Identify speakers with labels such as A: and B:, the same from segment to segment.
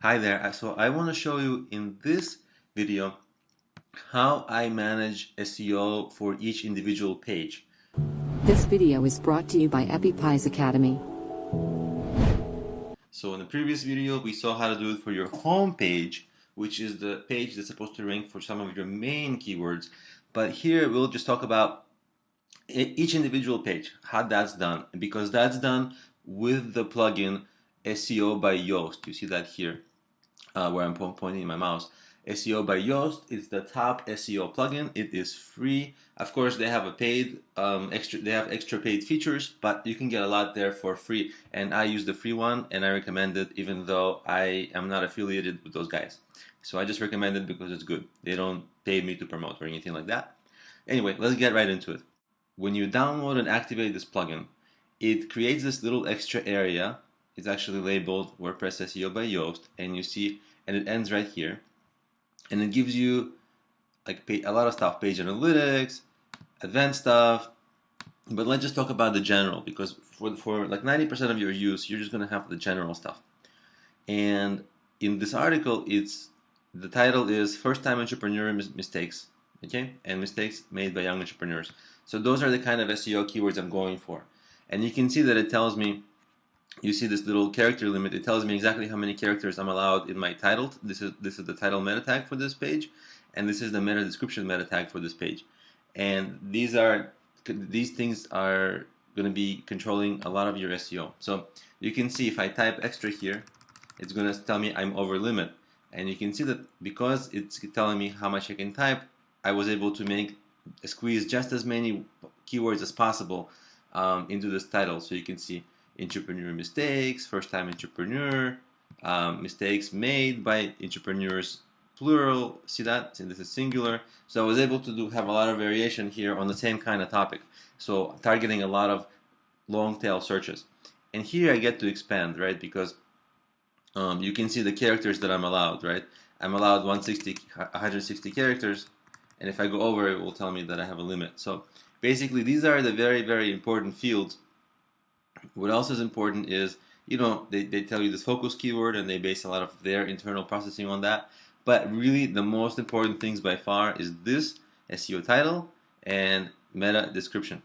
A: Hi there. So I want to show you in this video how I manage SEO for each individual page.
B: This video is brought to you by EpiPies Academy.
A: So in the previous video, we saw how to do it for your home page, which is the page that's supposed to rank for some of your main keywords. But here we'll just talk about each individual page, how that's done, because that's done with the plugin SEO by Yoast. You see that here. Where I'm pointing my mouse. SEO by Yoast is the top SEO plugin. It is free. Of course, they have a paid They have extra paid features, but you can get a lot there for free. And I use the free one, and I recommend it, even though I am not affiliated with those guys. So I just recommend it because it's good. They don't pay me to promote or anything like that. Anyway, let's get right into it. When you download and activate this plugin, it creates this little extra area. It's actually labeled WordPress SEO by Yoast, and you see, and it ends right here, and it gives you like a lot of stuff, page analytics, advanced stuff. But let's just talk about the general, because for like 90% of your use, you're just gonna have the general stuff. And in this article, the title is "First-Time Entrepreneur Mistakes," okay, and mistakes made by young entrepreneurs. So those are the kind of SEO keywords I'm going for, and you can see that it tells me. You see this little character limit. It tells me exactly how many characters I'm allowed in my title. This is the title meta tag for this page, and this is the meta description meta tag for this page. And these things are going to be controlling a lot of your SEO. So you can see if I type extra here, it's going to tell me I'm over limit. And you can see that because it's telling me how much I can type, I was able to squeeze just as many keywords as possible into this title. So you can see entrepreneur mistakes, first-time entrepreneur, mistakes made by entrepreneurs, plural. See that? See, this is singular. So I was able to have a lot of variation here on the same kind of topic. So targeting a lot of long-tail searches. And here I get to expand, right? Because you can see the characters that I'm allowed, right? I'm allowed 160 characters, and if I go over, it will tell me that I have a limit. So basically, these are the very, very important fields. What else is important is, they tell you this focus keyword, and they base a lot of their internal processing on that. But really, the most important things by far is this SEO title and meta description.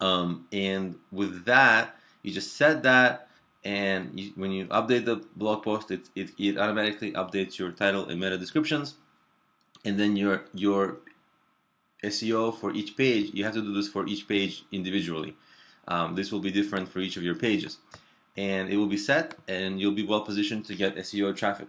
A: And with that, you just set that, and when you update the blog post, it automatically updates your title and meta descriptions. And then your SEO for each page, you have to do this for each page individually. This will be different for each of your pages, and it will be set, and you'll be well positioned to get SEO traffic.